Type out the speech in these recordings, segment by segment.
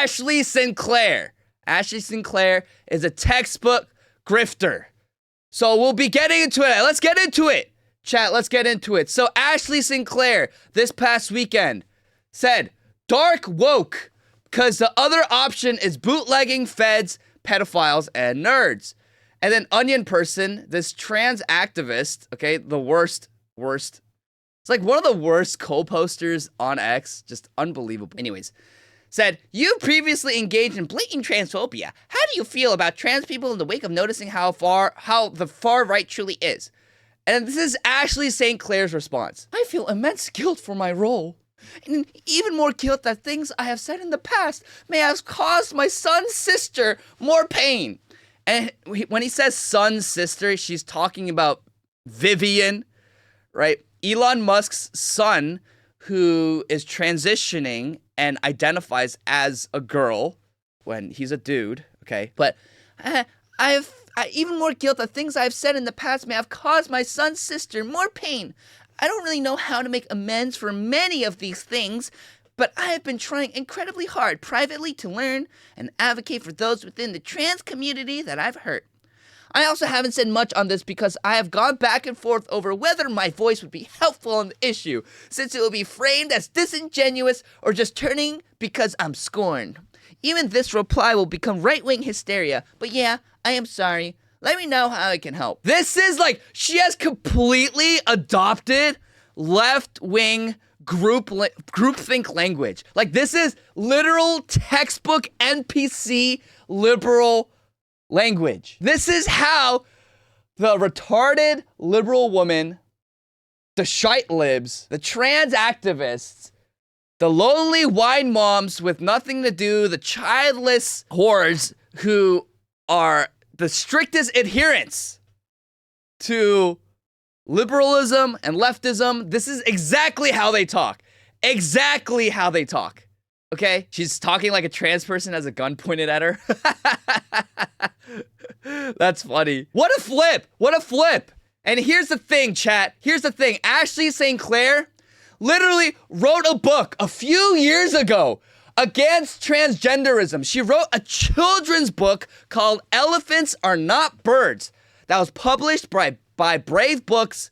Ashley Sinclair. Ashley Sinclair is a textbook grifter. So we'll be getting into it. Let's get into it. Chat, let's get into it. So Ashley Sinclair, this past weekend, said, dark woke, because the other option is bootlegging feds, pedophiles, and nerds. And then Onion Person, this trans activist, okay, the worst. It's like one of the worst co-posters on X, just unbelievable. Anyways, said, you previously engaged in blatant transphobia. How do you feel about trans people in the wake of noticing how the far right truly is? And this is Ashley St. Clair's response. I feel immense guilt for my role. And even more guilt that things I have said in the past may have caused my son's sister more pain. And when he says son's sister, she's talking about Vivian, right? Elon Musk's son, who is transitioning and identifies as a girl when he's a dude, okay? But I have even more guilt that things I've said in the past may have caused my son's sister more pain. I don't really know how to make amends for many of these things, but I have been trying incredibly hard privately to learn and advocate for those within the trans community that I've hurt. I also haven't said much on this because I have gone back and forth over whether my voice would be helpful on the issue, since it will be framed as disingenuous or just turning because I'm scorned. Even this reply will become right-wing hysteria, but yeah, I am sorry. Let me know how I can help. This is like, she has completely adopted left-wing groupthink language. Like, this is literal textbook NPC liberal language. This is how the retarded liberal woman, the shite libs, the trans activists, the lonely wine moms with nothing to do, the childless whores who are the strictest adherents to liberalism and leftism, this is exactly how they talk. Exactly how they talk. Okay? She's talking like a trans person has a gun pointed at her. That's funny. What a flip! What a flip! And here's the thing, chat. Here's the thing. Ashley St. Clair literally wrote a book a few years ago against transgenderism. She wrote a children's book called Elephants Are Not Birds that was published by Brave Books.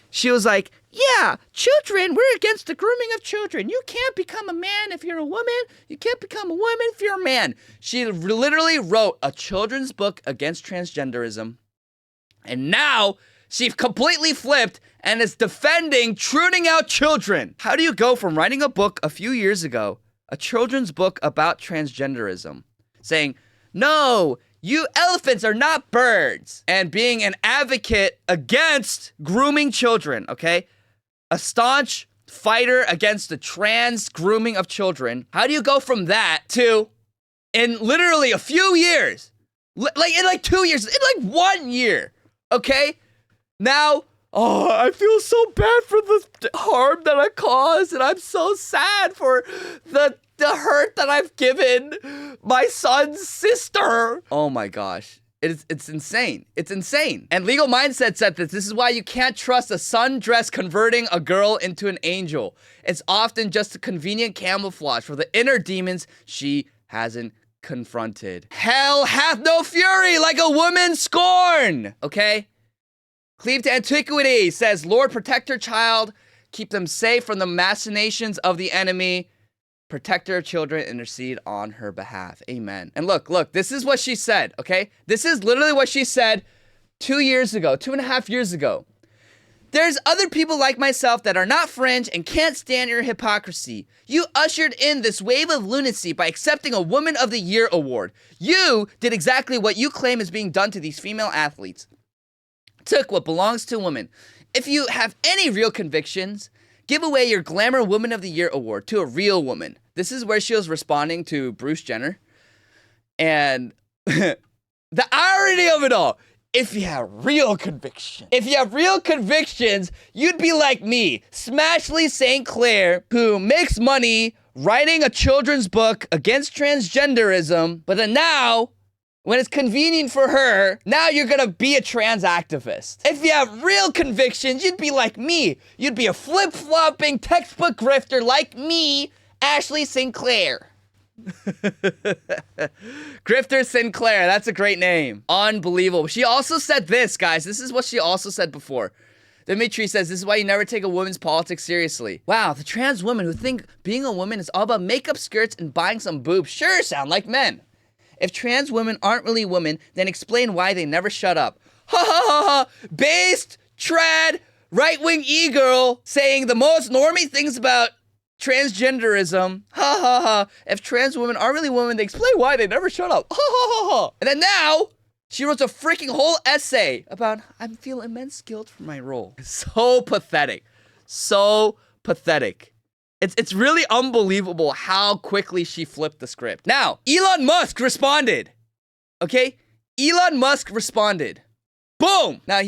She was like, yeah, children, we're against the grooming of children. You can't become a man if you're a woman. You can't become a woman if you're a man. She literally wrote a children's book against transgenderism. And now she completely flipped and is defending tuning out children. How do you go from writing a book a few years ago, a children's book about transgenderism, saying, no, you elephants are not birds, and being an advocate against grooming children, okay? A staunch fighter against the trans grooming of children. How do you go from that to, in literally a few years, in 2 years, in 1 year, okay? Now, oh, I feel so bad for the harm that I caused, and I'm so sad for the hurt that I've given my son's sister. Oh my gosh. It's insane. It's insane. And Legal Mindset said this is why you can't trust a sundress converting a girl into an angel. It's often just a convenient camouflage for the inner demons she hasn't confronted. Hell hath no fury like a woman scorn. Okay? Cleave to Antiquity says, Lord, protect her child. Keep them safe from the machinations of the enemy. Protect her children, intercede on her behalf. Amen. And look, this is what she said, okay? This is literally what she said 2 years ago, 2.5 years ago. There's other people like myself that are not fringe and can't stand your hypocrisy. You ushered in this wave of lunacy by accepting a Woman of the Year award. You did exactly what you claim is being done to these female athletes. Took what belongs to women. If you have any real convictions, give away your Glamour Woman of the Year award to a real woman. This is where she was responding to Bruce Jenner. And the irony of it all, if you have real convictions, you'd be like me, Smashley St. Clair, who makes money writing a children's book against transgenderism, but then now, when it's convenient for her, now you're gonna be a trans activist. If you have real convictions, you'd be like me. You'd be a flip-flopping textbook grifter like me, Ashley St. Clair. Grifter Sinclair. That's a great name. Unbelievable. She also said this, guys. This is what she also said before. Dimitri says, this is why you never take a woman's politics seriously. Wow, the trans women who think being a woman is all about makeup, skirts, and buying some boobs sure sound like men. If trans women aren't really women, then explain why they never shut up. Ha ha ha ha! Based, trad, right-wing e-girl saying the most normie things about transgenderism. Ha ha ha! If trans women aren't really women, they explain why they never shut up. Ha ha ha ha! And then now, she wrote a freaking whole essay about, I feel immense guilt for my role. So pathetic. So pathetic. It's really unbelievable how quickly she flipped the script. Now, Elon Musk responded. Okay? Elon Musk responded. Boom! Now,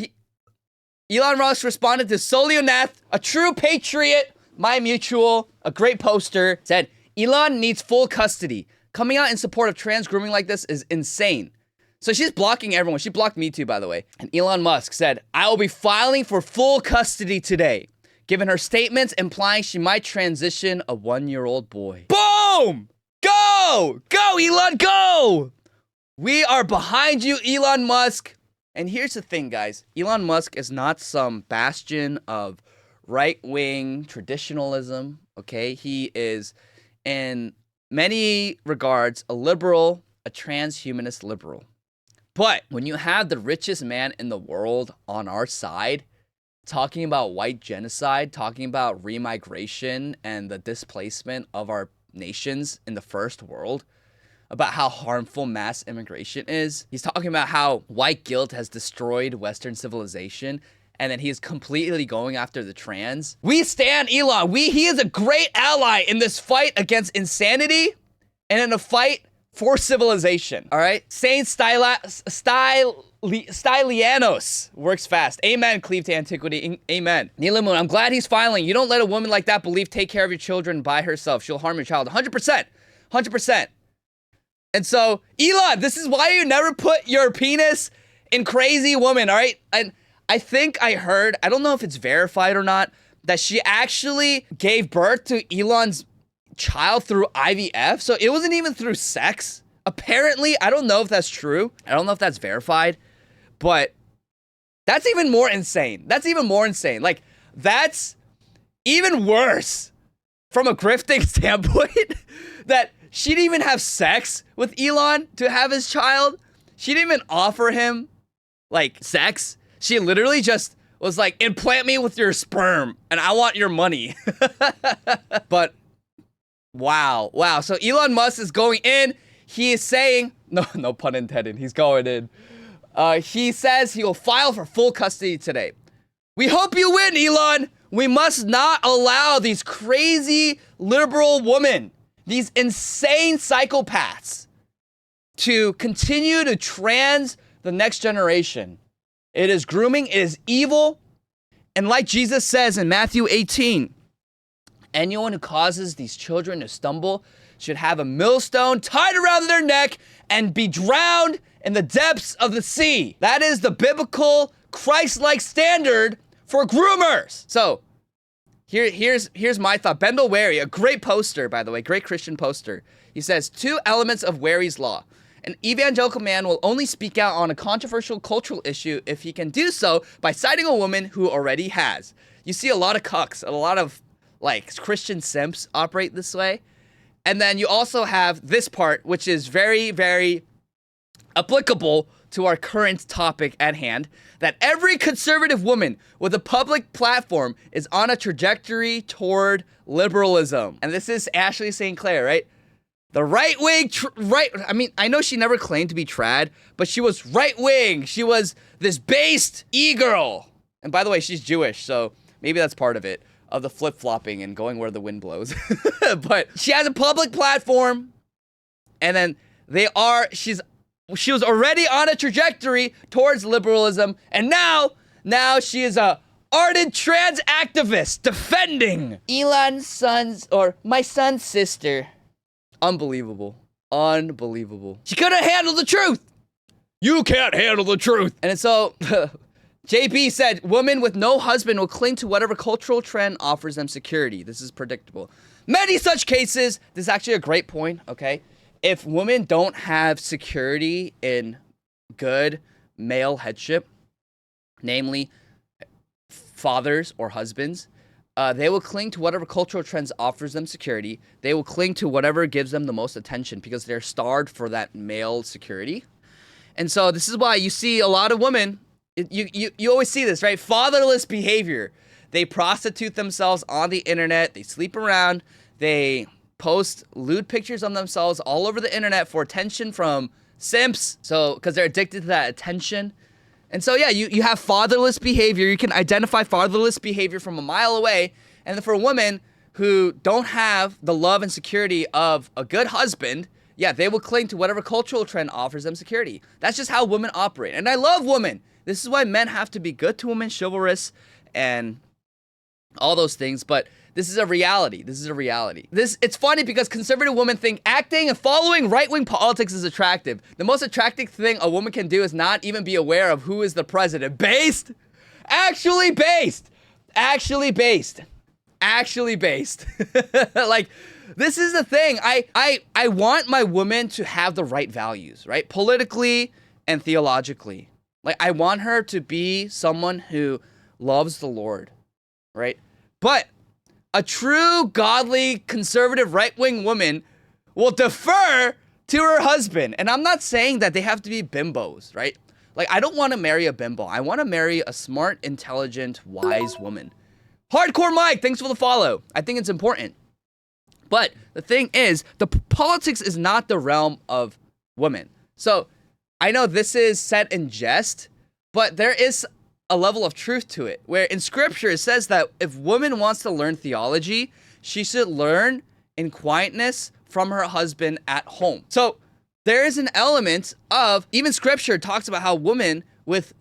Elon Musk responded to Solionath, a true patriot, my mutual, a great poster, said, Elon needs full custody. Coming out in support of trans grooming like this is insane. So she's blocking everyone. She blocked me too, by the way. And Elon Musk said, I will be filing for full custody today, given her statements implying she might transition a 1-year-old boy. Boom! Go! Go, Elon, go! We are behind you, Elon Musk. And here's the thing, guys. Elon Musk is not some bastion of right-wing traditionalism, okay? He is, in many regards, a liberal, a transhumanist liberal. But when you have the richest man in the world on our side, talking about white genocide, talking about remigration and the displacement of our nations in the first world, about how harmful mass immigration is. He's talking about how white guilt has destroyed Western civilization, and then he's completely going after the trans. We stand Elon. He is a great ally in this fight against insanity and in a fight for civilization, all right? Saint Stylianos works fast. Amen, cleave to antiquity. Amen. Nilamoon, I'm glad he's filing. You don't let a woman like that believe take care of your children by herself. She'll harm your child. 100%. 100%. And so, Elon, this is why you never put your penis in crazy woman, all right? And I think I heard, I don't know if it's verified or not, that she actually gave birth to Elon's child through IVF, so it wasn't even through sex. Apparently, I don't know if that's true. I don't know if that's verified, but that's even more insane. That's even more insane. Like, that's even worse from a grifting standpoint that she didn't even have sex with Elon to have his child. She didn't even offer him, like, sex. She literally just was like, implant me with your sperm, and I want your money. But wow. So Elon Musk is going in. He is saying, no pun intended, he's going in. He says he will file for full custody today. We hope you win, Elon. We must not allow these crazy liberal women, these insane psychopaths, to continue to trans the next generation. It is grooming, it is evil. And like Jesus says in Matthew 18, anyone who causes these children to stumble should have a millstone tied around their neck and be drowned in the depths of the sea. That is the biblical, Christ-like standard for groomers. So, here's my thought. Bendel Wary, a great poster, by the way, great Christian poster. He says, 2 elements of Wary's law. An evangelical man will only speak out on a controversial cultural issue if he can do so by citing a woman who already has. You see a lot of cucks, a lot of like Christian simps operate this way. And then you also have this part, which is very, very applicable to our current topic at hand, that every conservative woman with a public platform is on a trajectory toward liberalism. And this is Ashley St. Clair, right? The right-wing, I know she never claimed to be trad, but she was right-wing. She was this based e-girl. And by the way, she's Jewish, so maybe that's part of it. Of the flip-flopping and going where the wind blows. But she has a public platform, and then she was already on a trajectory towards liberalism, and now she is a ardent trans activist defending Elon's son's, or my son's sister. Unbelievable. She couldn't handle the truth. You can't handle the truth. And so JB said, women with no husband will cling to whatever cultural trend offers them security. This is predictable. many such cases. This is actually a great point, okay? If women don't have security in good male headship, namely fathers or husbands, they will cling to whatever cultural trends offers them security. They will cling to whatever gives them the most attention because they're starved for that male security. And so this is why you see a lot of women, you always see this, right? Fatherless behavior. They prostitute themselves on the internet. They sleep around. They post lewd pictures of themselves all over the internet for attention from simps. So, because they're addicted to that attention. And so, yeah, you have fatherless behavior. You can identify fatherless behavior from a mile away. And then for women who don't have the love and security of a good husband, yeah, they will cling to whatever cultural trend offers them security. That's just how women operate. And I love women. This is why men have to be good to women, chivalrous, and all those things. But this is a reality. This is a reality. It's funny because conservative women think acting and following right-wing politics is attractive. The most attractive thing a woman can do is not even be aware of who is the president. Based. Like, this is the thing. I want my woman to have the right values, right? Politically and theologically. Like, I want her to be someone who loves the Lord, right? But a true, godly, conservative, right-wing woman will defer to her husband. And I'm not saying that they have to be bimbos, right? Like, I don't want to marry a bimbo. I want to marry a smart, intelligent, wise woman. Hardcore Mike, thanks for the follow. I think it's important. But the thing is, the politics is not the realm of women. So I know this is said in jest, but there is a level of truth to it, where in scripture it says that if woman wants to learn theology, she should learn in quietness from her husband at home. So there is an element of, even scripture talks about how women with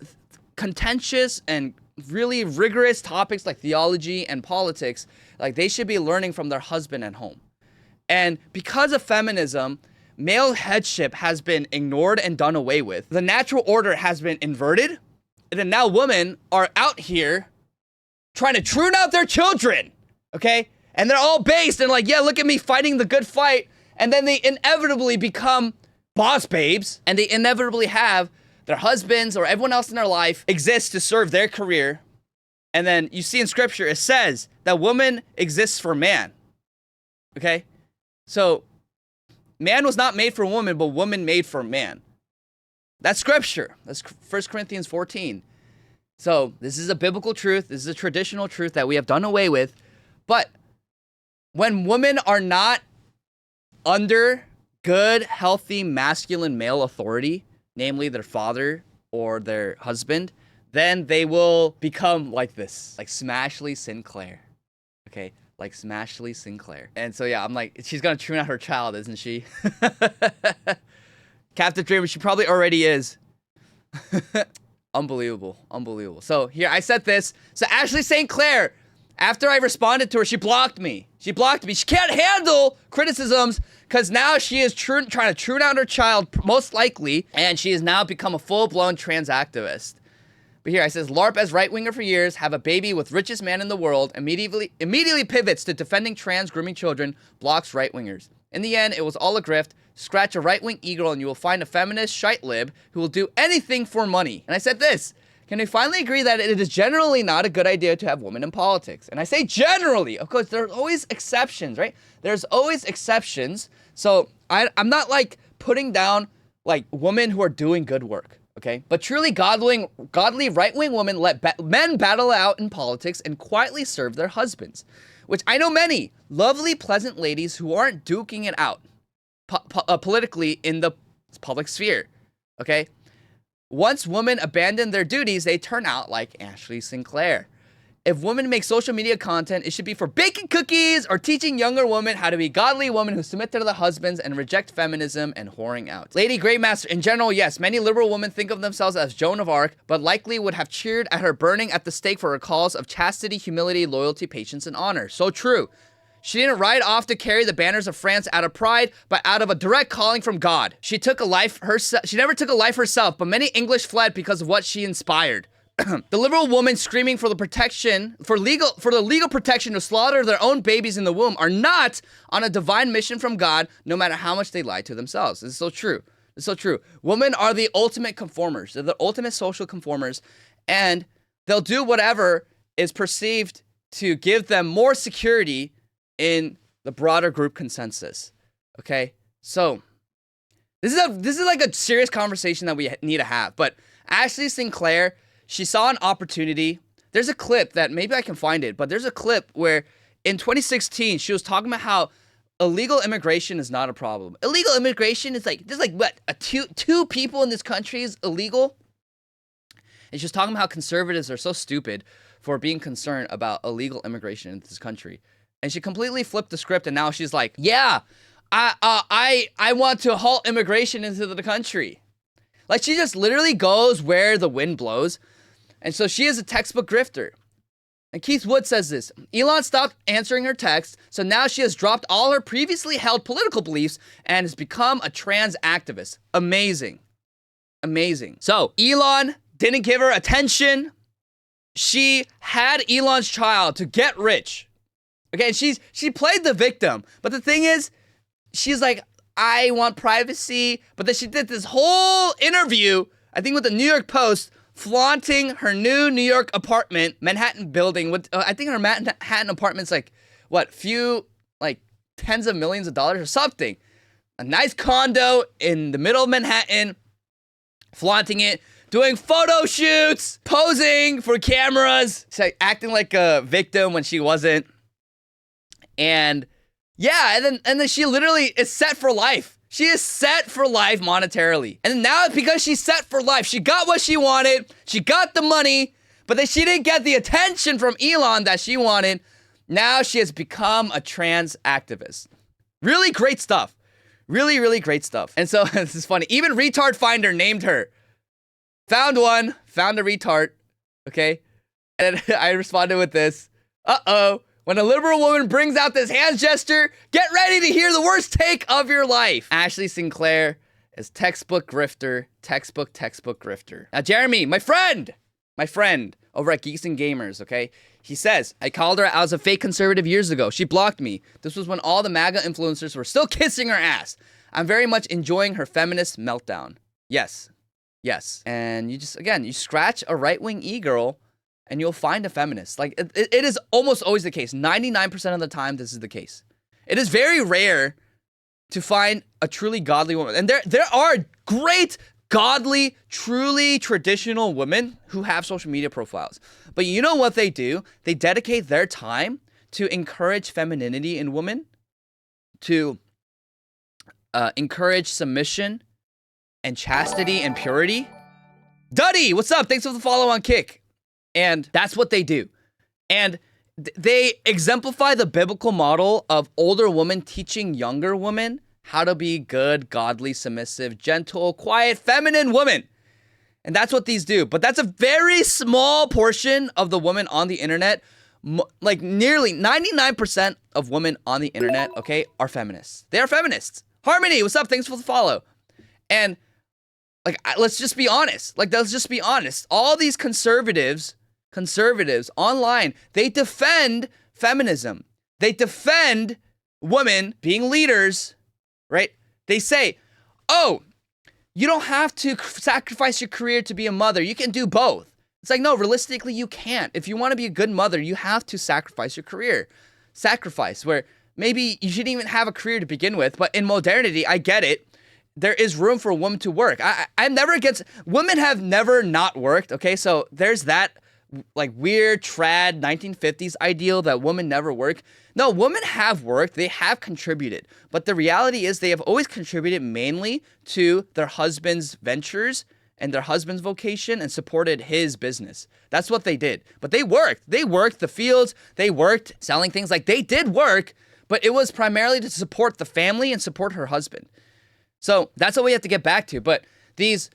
contentious and really rigorous topics like theology and politics, like they should be learning from their husband at home. And because of feminism, male headship has been ignored and done away with. The natural order has been inverted. And then now women are out here trying to tune out their children, okay? And they're all based and like, yeah, look at me fighting the good fight. And then they inevitably become boss babes. And they inevitably have their husbands or everyone else in their life exist to serve their career. And then you see in scripture, it says that woman exists for man, okay? So man was not made for woman, but woman made for man. That's scripture. That's 1 Corinthians 14. So this is a biblical truth. This is a traditional truth that we have done away with. But when women are not under good, healthy, masculine male authority, namely their father or their husband, then they will become like this, like Smashley Sinclair. Okay, like Smashley Sinclair. And so yeah, I'm like, she's gonna tune out her child, isn't she? Captain Dreamer, she probably already is. Unbelievable. So here, I said this. So Ashley St. Clair, after I responded to her, she blocked me. She can't handle criticisms because now she is trying to tune out her child, most likely, and she has now become a full-blown trans activist. But here, I says, LARP as right-winger for years, have a baby with richest man in the world, immediately pivots to defending trans grooming children, blocks right-wingers. In the end, it was all a grift. Scratch a right-wing e-girl and you will find a feminist shite lib who will do anything for money. And I said this, can we finally agree that it is generally not a good idea to have women in politics? And I say generally, of course, there's always exceptions, right? There's always exceptions. So I'm not like putting down like women who are doing good work, okay? But truly godly right-wing women let men battle out in politics and quietly serve their husbands, which I know many lovely, pleasant ladies who aren't duking it out politically in the public sphere, okay? Once women abandon their duties, they turn out like Ashley Sinclair. If women make social media content, it should be for baking cookies or teaching younger women how to be godly women who submit to their husbands and reject feminism and whoring out. Lady Greymaster, in general, yes, many liberal women think of themselves as Joan of Arc, but likely would have cheered at her burning at the stake for her calls of chastity, humility, loyalty, patience, and honor. So true. She didn't ride off to carry the banners of France out of pride, but out of a direct calling from God. She never took a life herself, but many English fled because of what she inspired. The liberal woman screaming for the legal protection to slaughter their own babies in the womb are not on a divine mission from God, no matter how much they lie to themselves. This is so true. It's so true. Women are the ultimate conformers. They're the ultimate social conformers, and they'll do whatever is perceived to give them more security in the broader group consensus. Okay? So, this is like a serious conversation that we need to have. But Ashley Sinclair, she saw an opportunity. There's a clip that maybe I can find it, but there's a clip where in 2016, she was talking about how illegal immigration is not a problem. Illegal immigration is like, there's like, what, two people in this country is illegal? And she was talking about how conservatives are so stupid for being concerned about illegal immigration in this country. And she completely flipped the script, and now she's like, yeah, I want to halt immigration into the country. Like, she just literally goes where the wind blows. And so she is a textbook grifter. And Keith Wood says this: Elon stopped answering her texts, so now she has dropped all her previously held political beliefs and has become a trans activist. Amazing. Amazing. So Elon didn't give her attention. She had Elon's child to get rich. Okay, she played the victim. But the thing is, she's like, I want privacy. But then she did this whole interview, I think with the New York Post, flaunting her new New York apartment, Manhattan building. With I think her Manhattan apartment's like, what, like tens of millions of dollars or something. A nice condo in the middle of Manhattan, flaunting it, doing photo shoots, posing for cameras, like acting like a victim when she wasn't. And yeah, and then she literally is set for life. She is set for life monetarily. And now because she's set for life, she got what she wanted, she got the money, but then she didn't get the attention from Elon that she wanted. Now she has become a trans activist. Really great stuff. Really, really great stuff. And so, this is funny. Even Retard Finder named her. Found one, found a retard, okay? And I responded with this: uh-oh. When a liberal woman brings out this hand gesture, get ready to hear the worst take of your life. Ashley Sinclair is textbook grifter, textbook grifter. Now, Jeremy, my friend over at Geeks and Gamers, okay? He says, I called her out as a fake conservative years ago. She blocked me. This was when all the MAGA influencers were still kissing her ass. I'm very much enjoying her feminist meltdown. Yes. And you just, again, you scratch a right-wing e-girl, and you'll find a feminist. Like, it is almost always the case. 99% of the time, this is the case. It is very rare to find a truly godly woman. And there are great, godly, truly traditional women who have social media profiles. But you know what they do? They dedicate their time to encourage femininity in women, to encourage submission and chastity and purity. Duddy, what's up? Thanks for the follow on Kick. And that's what they do. And they exemplify the biblical model of older women teaching younger women how to be good, godly, submissive, gentle, quiet, feminine women. And that's what these do. But that's a very small portion of the women on the internet. Like nearly 99% of women on the internet, okay, are feminists. They are feminists. Harmony, what's up? Thanks for the follow. And like, let's just be honest. All these conservatives online, they defend feminism. They defend women being leaders, right? They say, oh, you don't have to sacrifice your career to be a mother. You can do both. It's like, no, realistically, you can't. If you want to be a good mother, you have to sacrifice your career. Sacrifice, where maybe you shouldn't even have a career to begin with, but in modernity, I get it. There is room for a woman to work. I'm never against, women have never not worked, okay? So there's that like weird trad 1950s ideal that women never work. No, women have worked, they have contributed. But the reality is they have always contributed mainly to their husband's ventures and their husband's vocation and supported his business. That's what they did. But they worked the fields, they worked selling things, like they did work, but it was primarily to support the family and support her husband. So that's what we have to get back to. But these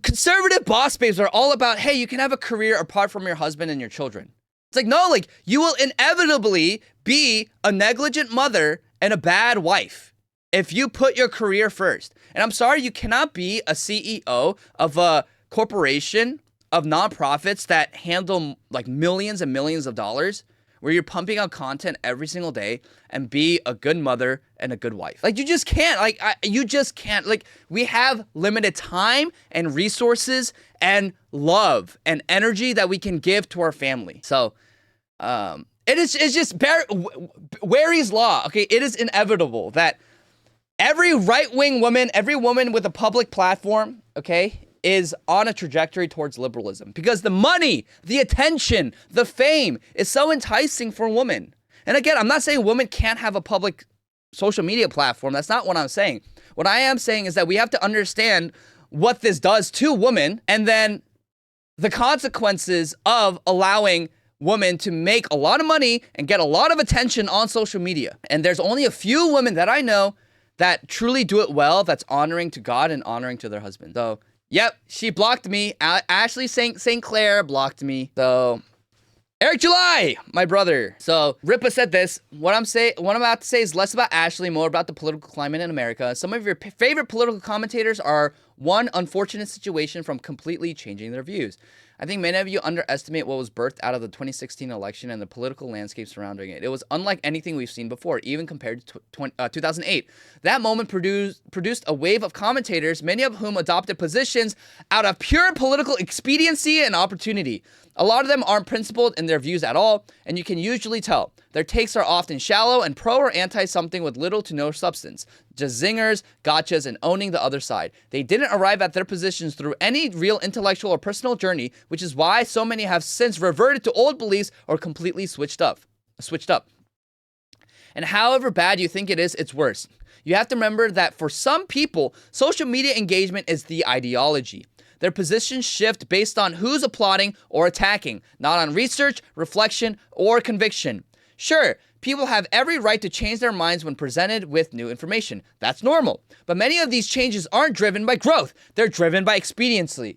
conservative boss babes are all about, hey, you can have a career apart from your husband and your children. It's like, no, like you will inevitably be a negligent mother and a bad wife if you put your career first. And I'm sorry, you cannot be a CEO of a corporation of nonprofits that handle like millions and millions of dollars, where you're pumping out content every single day and be a good mother and a good wife. Like, you just can't. Like, you just can't. Like, we have limited time and resources and love and energy that we can give to our family. So, it's just Wary's law. Okay, it is inevitable that every right-wing woman, every woman with a public platform, okay, is on a trajectory towards liberalism, because the money, the attention, the fame is so enticing for women. And again, I'm not saying women can't have a public social media platform. That's not what I'm saying. What I am saying is that we have to understand what this does to women, and then the consequences of allowing women to make a lot of money and get a lot of attention on social media. And there's only a few women that I know that truly do it well, that's honoring to God and honoring to their husband. So, yep, she blocked me. Ashley St. Clair blocked me. So, Eric July, my brother. So, Ripa said this. What I'm about to say is less about Ashley, more about the political climate in America. Some of your favorite political commentators are one unfortunate situation from completely changing their views. I think many of you underestimate what was birthed out of the 2016 election and the political landscape surrounding it. It was unlike anything we've seen before, even compared to 2008. That moment produced a wave of commentators, many of whom adopted positions out of pure political expediency and opportunity. A lot of them aren't principled in their views at all, and you can usually tell. Their takes are often shallow and pro or anti something with little to no substance. Just zingers, gotchas, and owning the other side. They didn't arrive at their positions through any real intellectual or personal journey, which is why so many have since reverted to old beliefs or completely switched up. And however bad you think it is, it's worse. You have to remember that for some people, social media engagement is the ideology. Their positions shift based on who's applauding or attacking, not on research, reflection, or conviction. Sure, people have every right to change their minds when presented with new information. That's normal. But many of these changes aren't driven by growth. They're driven by expediency.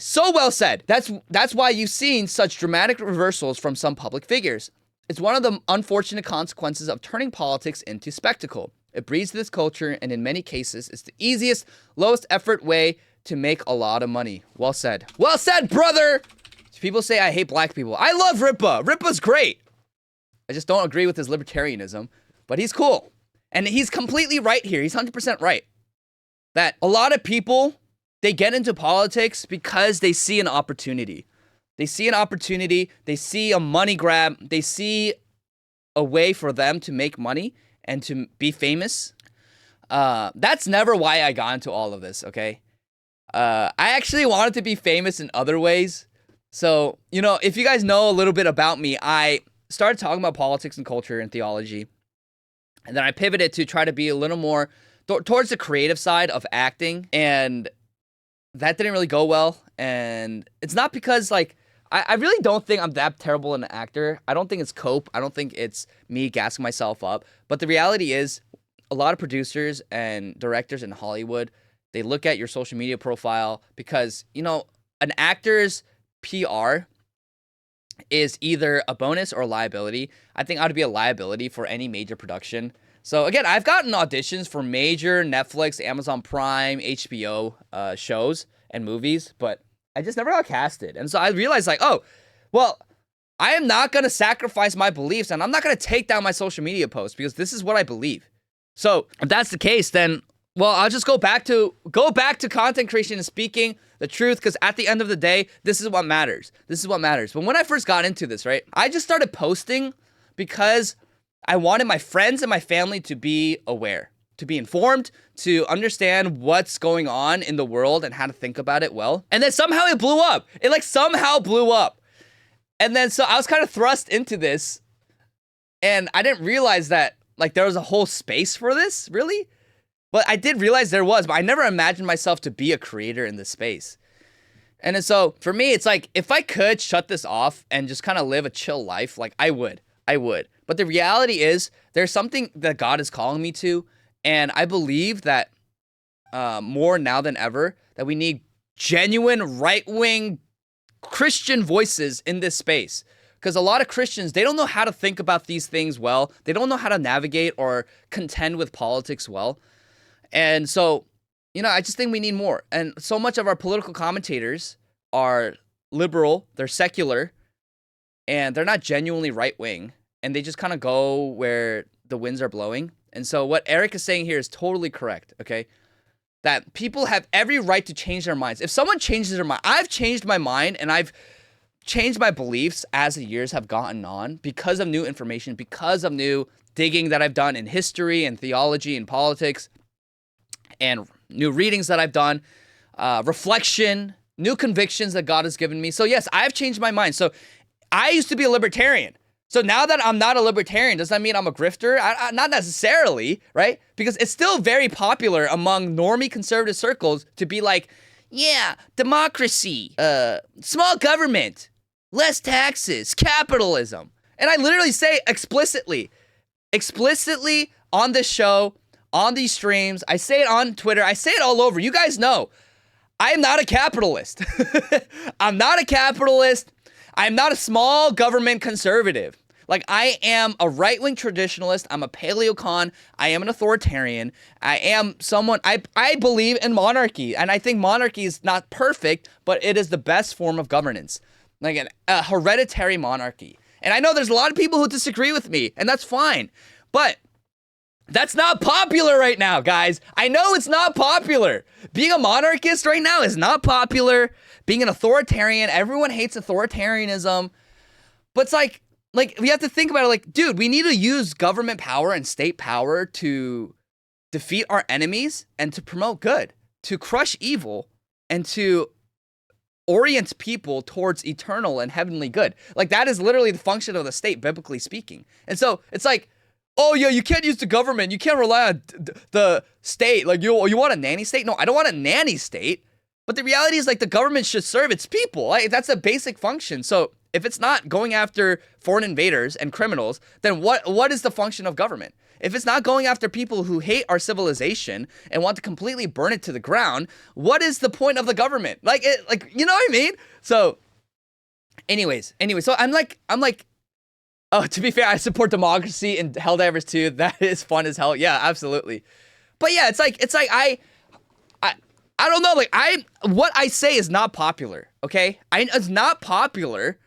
So well said. That's why you've seen such dramatic reversals from some public figures. It's one of the unfortunate consequences of turning politics into spectacle. It breeds this culture, and in many cases, it's the easiest, lowest effort way to make a lot of money. Well said. Well said, brother! People say I hate black people. I love Ripa. Ripa's great. I just don't agree with his libertarianism, but he's cool. And he's completely right here. He's 100% right. That a lot of people, they get into politics because they see an opportunity. They see an opportunity. They see a money grab. They see a way for them to make money and to be famous. That's never why I got into all of this, okay? I actually wanted to be famous in other ways. So, if you guys know a little bit about me, I started talking about politics and culture and theology. And then I pivoted to try to be a little more towards the creative side of acting. And that didn't really go well. And it's not because, I really don't think I'm that terrible an actor. I don't think it's cope. I don't think it's me gassing myself up. But the reality is, a lot of producers and directors in Hollywood, they look at your social media profile because, an actor's PR is either a bonus or a liability. I think it ought to be a liability for any major production. So again, I've gotten auditions for major Netflix, Amazon Prime, HBO shows and movies, but I just never got casted. And so I realized I am not going to sacrifice my beliefs, and I'm not going to take down my social media posts because this is what I believe. So if that's the case, then I'll just go back to content creation and speaking the truth, because at the end of the day, this is what matters. This is what matters. But when I first got into this, right, I just started posting because I wanted my friends and my family to be aware, to be informed, to understand what's going on in the world and how to think about it well. And then somehow it blew up. It somehow blew up. And then so I was kind of thrust into this, and I didn't realize that there was a whole space for this, really. But I did realize there was, but I never imagined myself to be a creator in this space. And so for me, it's if I could shut this off and just kind of live a chill life, I would. But the reality is there's something that God is calling me to. And I believe that more now than ever, that we need genuine right-wing Christian voices in this space. Because a lot of Christians, they don't know how to think about these things well. They don't know how to navigate or contend with politics well. And so, I just think we need more. And so much of our political commentators are liberal, they're secular, and they're not genuinely right-wing, and they just kind of go where the winds are blowing. And so what Eric is saying here is totally correct, okay? That people have every right to change their minds. If someone changes their mind, I've changed my mind, and I've changed my beliefs as the years have gotten on because of new information, because of new digging that I've done in history and theology and politics, and new readings that I've done, reflection, new convictions that God has given me. So yes, I've changed my mind. So I used to be a libertarian. So now that I'm not a libertarian, does that mean I'm a grifter? Not necessarily, right? Because it's still very popular among normie conservative circles to be like, yeah, democracy, small government, less taxes, capitalism. And I literally say explicitly on this show, on these streams, I say it on Twitter, I say it all over. You guys know, I am not a capitalist. I'm not a capitalist. I'm not a small government conservative. Like, I am a right-wing traditionalist. I'm a paleocon. I am an authoritarian. I am someone, I believe in monarchy. And I think monarchy is not perfect, but it is the best form of governance. Like a hereditary monarchy. And I know there's a lot of people who disagree with me, and that's fine. But that's not popular right now, guys. I know it's not popular. Being a monarchist right now is not popular. Being an authoritarian, everyone hates authoritarianism. But it's like we have to think about it like, dude, we need to use government power and state power to defeat our enemies and to promote good, to crush evil, and to orient people towards eternal and heavenly good. Like, that is literally the function of the state, biblically speaking. And so it's like, oh yeah, you can't use the government. You can't rely on the state. Like, you want a nanny state? No, I don't want a nanny state. But the reality is, like, the government should serve its people. Like, that's a basic function. So if it's not going after foreign invaders and criminals, then what is the function of government? If it's not going after people who hate our civilization and want to completely burn it to the ground, what is the point of the government? Like, you know what I mean? So anyways, so I'm like, oh, to be fair, I support democracy and Helldivers too. That is fun as hell. Yeah, absolutely. But yeah, it's like I don't know. Like, what I say is not popular. Okay, it's not popular.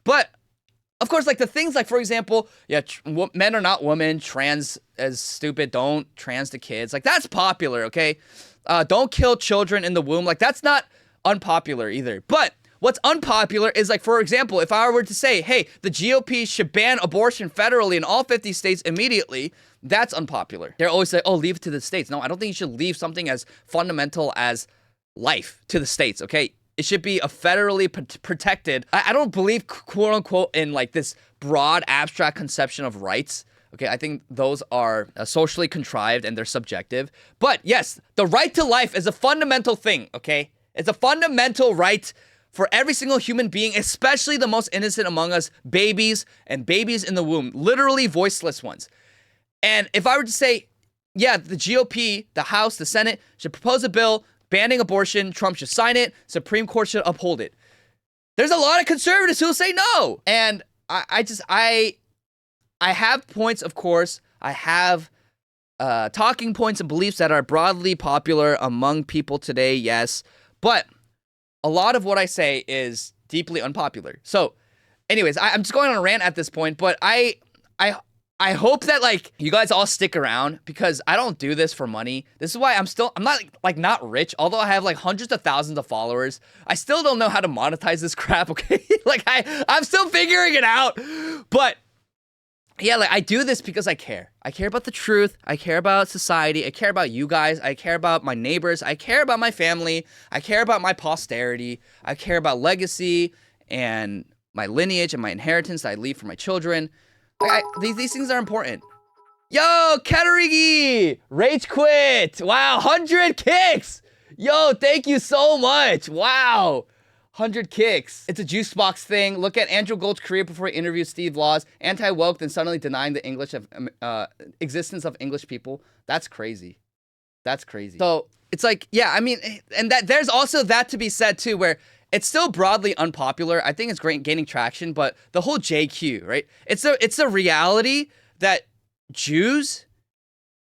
But of course, like the things like, for example, yeah, men are not women. Trans is stupid. Don't trans the kids. Like, that's popular. Okay, don't kill children in the womb. Like, that's not unpopular either. But what's unpopular is, like, for example, if I were to say, hey, the GOP should ban abortion federally in all 50 states immediately, that's unpopular. They're always like, oh, leave it to the states. No, I don't think you should leave something as fundamental as life to the states, okay? It should be a federally protected. I don't believe, quote unquote, in like this broad abstract conception of rights. Okay, I think those are socially contrived and they're subjective. But yes, the right to life is a fundamental thing, okay? It's a fundamental right for every single human being, especially the most innocent among us, babies and babies in the womb, literally voiceless ones. And if I were to say, yeah, the GOP, the House, the Senate should propose a bill banning abortion, Trump should sign it, Supreme Court should uphold it, there's a lot of conservatives who will say no. And I have points, of course. I have talking points and beliefs that are broadly popular among people today, yes. But a lot of what I say is deeply unpopular. So anyways, I'm just going on a rant at this point, but I hope that, like, you guys all stick around because I don't do this for money. This is why I'm not, like, not rich. Although I have, like, hundreds of thousands of followers, I still don't know how to monetize this crap, okay? Like, I'm still figuring it out. But yeah, like, I do this because I care. I care about the truth. I care about society. I care about you guys. I care about my neighbors. I care about my family. I care about my posterity. I care about legacy and my lineage and my inheritance that I leave for my children. Like, these things are important. Yo, Katarigi! Rage quit! Wow, 100 kicks! Yo, thank you so much! Wow! 100 kicks. It's a juice box thing. Look at Andrew Gold's career before he interviewed Steve Laws. Anti-woke, then suddenly denying the existence of English people. That's crazy. That's crazy. So, it's like, yeah, I mean, and that there's also that to be said too, where it's still broadly unpopular. I think it's great gaining traction, but the whole JQ, right? It's a reality that Jews,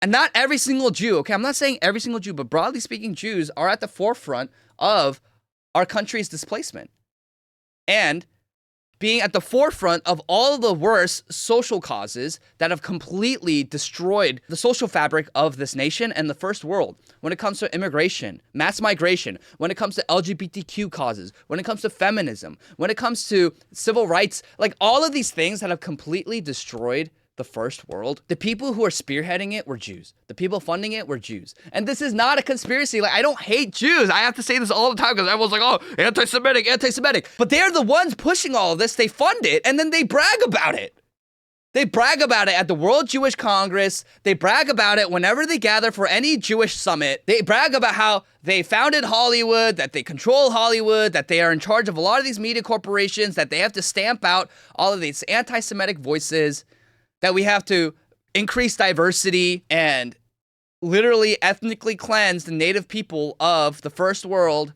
and not every single Jew, okay? I'm not saying every single Jew, but broadly speaking, Jews are at the forefront of our country's displacement and being at the forefront of all of the worst social causes that have completely destroyed the social fabric of this nation and the first world. When it comes to immigration, mass migration, when it comes to LGBTQ causes, when it comes to feminism, when it comes to civil rights, like all of these things that have completely destroyed the first world, the people who are spearheading it were Jews. The people funding it were Jews. And this is not a conspiracy. Like, I don't hate Jews. I have to say this all the time because everyone's like, oh, anti-Semitic. But they're the ones pushing all of this. They fund it, and then they brag about it. They brag about it at the World Jewish Congress. They brag about it whenever they gather for any Jewish summit. They brag about how they founded Hollywood, that they control Hollywood, that they are in charge of a lot of these media corporations, that they have to stamp out all of these anti-Semitic voices, that we have to increase diversity and literally ethnically cleanse the native people of the first world.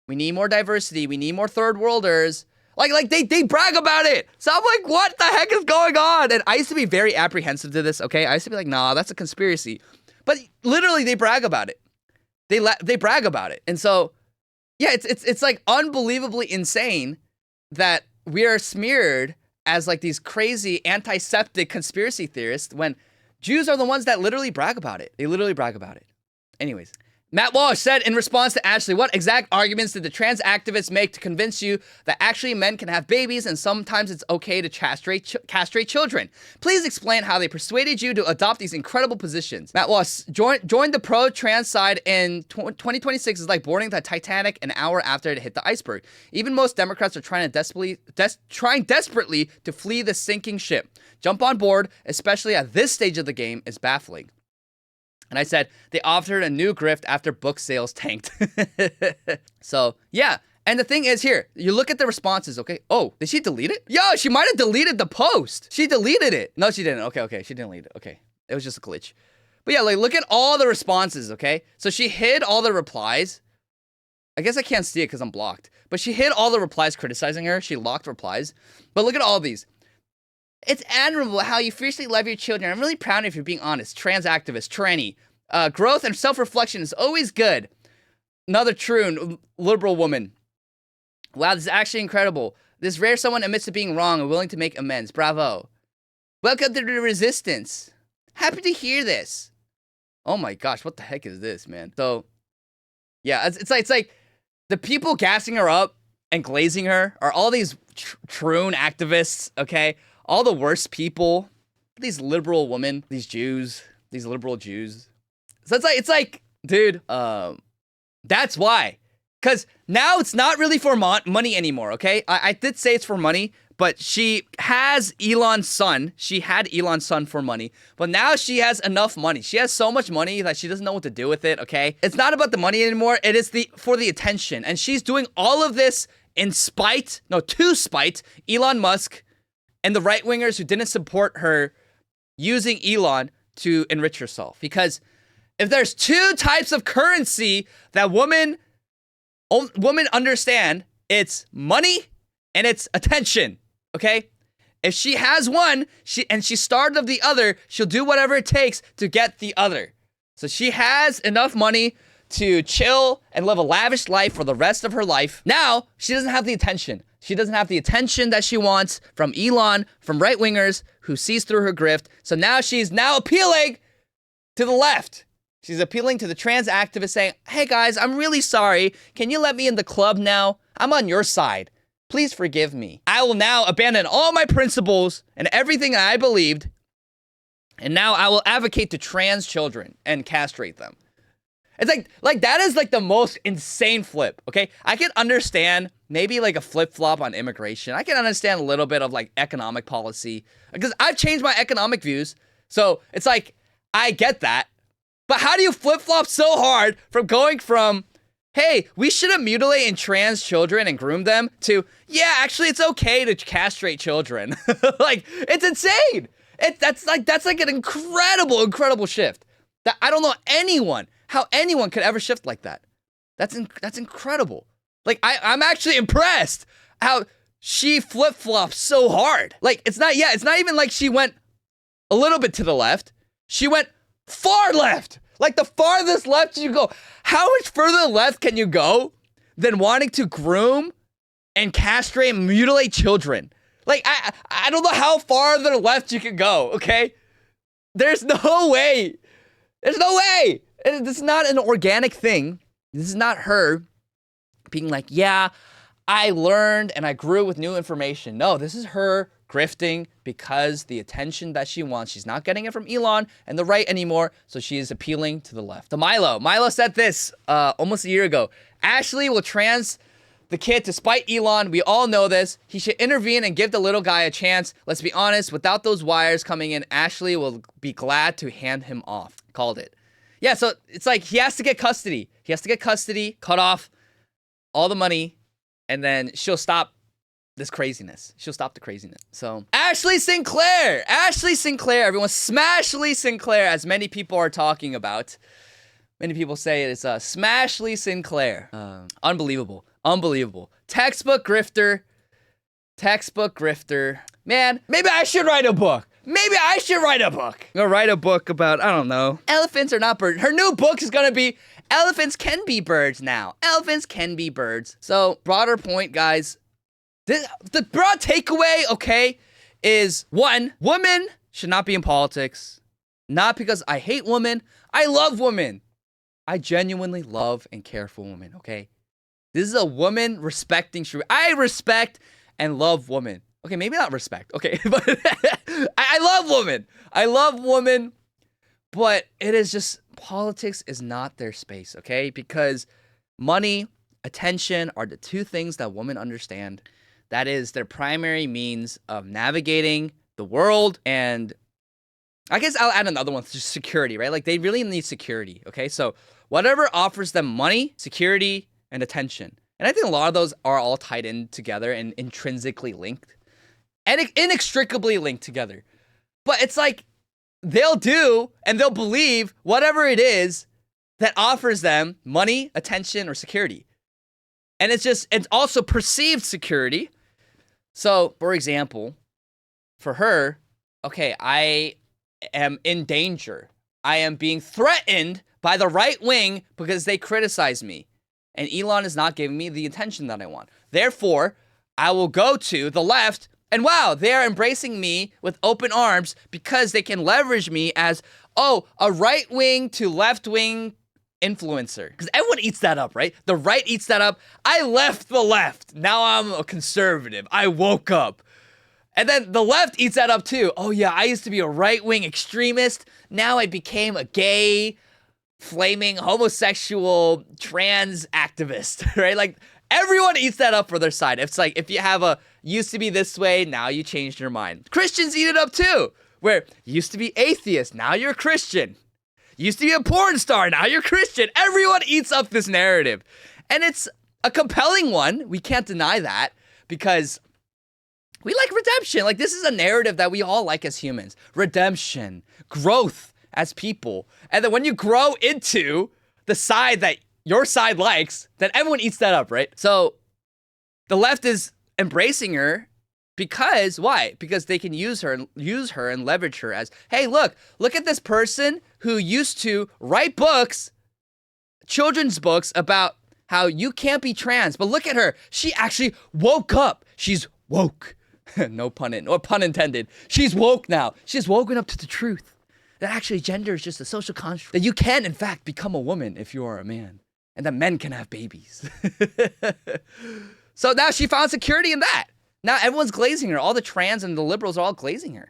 We need more diversity. We need more third worlders. Like they brag about it. So I'm like, what the heck is going on? And I used to be very apprehensive to this, okay? I used to be like, nah, that's a conspiracy. But literally they brag about it. They brag about it. And so, yeah, it's like unbelievably insane that we are smeared as like these crazy anti-Semitic conspiracy theorists when Jews are the ones that literally brag about it. They literally brag about it. Anyways, Matt Walsh said in response to Ashley, what exact arguments did the trans activists make to convince you that actually men can have babies and sometimes it's okay to castrate children? Please explain how they persuaded you to adopt these incredible positions. Matt Walsh, join the pro-trans side in 2026 is like boarding the Titanic an hour after it hit the iceberg. Even most Democrats are trying desperately to flee the sinking ship. Jump on board, especially at this stage of the game, is baffling. And I said, they offered a new grift after book sales tanked. So, yeah. And the thing is here, you look at the responses, okay? Oh, did she delete it? Yo, she might have deleted the post. She deleted it. No, she didn't. Okay. She didn't delete it. Okay. It was just a glitch. But yeah, like, look at all the responses, okay? So she hid all the replies. I guess I can't see it because I'm blocked. But she hid all the replies criticizing her. She locked replies. But look at all these. It's admirable how you fiercely love your children. I'm really proud of you for being honest. Trans activist, tranny. Growth and self-reflection is always good. Another true liberal woman. Wow, this is actually incredible. This rare someone admits to being wrong and willing to make amends. Bravo. Welcome to the resistance. Happy to hear this. Oh my gosh, what the heck is this, man? So, yeah, it's like the people gassing her up and glazing her are all these troon activists, okay? All the worst people, these liberal women, these Jews, these liberal Jews. So it's like, dude, that's why. Because now it's not really for money anymore, okay? I did say it's for money, but she has Elon's son. She had Elon's son for money, but now she has enough money. She has so much money that she doesn't know what to do with it, okay? It's not about the money anymore. It is for the attention. And she's doing all of this to spite Elon Musk and the right-wingers who didn't support her using Elon to enrich herself. Because if there's two types of currency that women understand, it's money and it's attention, okay? If she has one, she's starved of the other, she'll do whatever it takes to get the other. So she has enough money to chill and live a lavish life for the rest of her life. Now, she doesn't have the attention. She doesn't have the attention that she wants from Elon, from right-wingers who sees through her grift. So now she's appealing to the left. She's appealing to the trans activists saying, hey guys, I'm really sorry. Can you let me in the club now? I'm on your side. Please forgive me. I will now abandon all my principles and everything I believed. And now I will advocate to trans children and castrate them. It's like that is like the most insane flip, okay? I can understand maybe like a flip-flop on immigration. I can understand a little bit of like economic policy because I've changed my economic views. So it's like, I get that. But how do you flip-flop so hard from going from, hey, we shouldn't mutilate and trans children and groom them to, yeah, actually it's okay to castrate children. Like, it's insane. That's like an incredible shift. That I don't know how anyone could ever shift like that. That's incredible. Like, I'm actually impressed how she flip-flops so hard. Like, it's not even like she went a little bit to the left. She went far left. Like the farthest left you go. How much further left can you go than wanting to groom and castrate and mutilate children. Like, I don't know how far to the left you can go, okay? There's no way. There's no way. This is not an organic thing. This is not her being like, yeah, I learned and I grew with new information. No, this is her grifting because the attention that she wants, she's not getting it from Elon and the right anymore, so she is appealing to the left. The Milo said this almost a year ago. Ashley will trans the kid to spite Elon. We all know this. He should intervene and give the little guy a chance. Let's be honest, without those wires coming in, Ashley will be glad to hand him off. Called it. Yeah, so it's like he has to get custody. He has to get custody, cut off all the money, and then she'll stop this craziness. She'll stop the craziness. So, Ashley Sinclair, everyone, Smashly Sinclair, as many people are talking about. Many people say it's Smashly Sinclair. Unbelievable. Textbook grifter. Man, maybe I should write a book. I'm gonna write a book about, I don't know, elephants are not birds. Her new book is gonna be Elephants Can Be Birds now. Elephants can be birds. So, broader point, guys. The broad takeaway, okay, is one, women should not be in politics. Not because I hate women. I love women. I genuinely love and care for women, okay? This is a woman respecting stream. I respect and love women. Okay, maybe not respect. Okay, but I love women. I love women, but it is just, politics is not their space, okay? Because money, attention are the two things that women understand. That is their primary means of navigating the world. And I guess I'll add another one, just security, right? Like, they really need security, okay? So whatever offers them money, security, and attention. And I think a lot of those are all tied in together and intrinsically linked. And inextricably linked together. But it's like, they'll do and they'll believe whatever it is that offers them money, attention, or security. And it's also perceived security. So, for example, for her, okay, I am in danger. I am being threatened by the right wing because they criticize me. And Elon is not giving me the attention that I want. Therefore, I will go to the left, and wow, they are embracing me with open arms because they can leverage me as, oh, a right wing to left wing influencer. Because everyone eats that up, right? The right eats that up. I left the left. Now I'm a conservative. I woke up. And then the left eats that up too. Oh yeah, I used to be a right-wing extremist. Now I became a gay, flaming, homosexual, trans activist, right? Like, everyone eats that up for their side. It's like, if you have a, used to be this way, now you changed your mind. Christians eat it up too, where you used to be atheist, now you're a Christian. You used to be a porn star, now you're Christian. Everyone eats up this narrative. And it's a compelling one. We can't deny that, because we like redemption. Like, this is a narrative that we all like as humans. Redemption, growth as people. And then when you grow into the side that your side likes, then everyone eats that up, right? So the left is embracing her because, why? Because they can use her and leverage her as, hey, look at this person who used to write books, children's books about how you can't be trans, but look at her. She actually woke up. She's woke. No pun intended. She's woke now. She's woken up to the truth that actually gender is just a social construct. That you can, in fact, become a woman if you are a man. And that men can have babies. So now she found security in that. Now everyone's glazing her. All the trans and the liberals are all glazing her.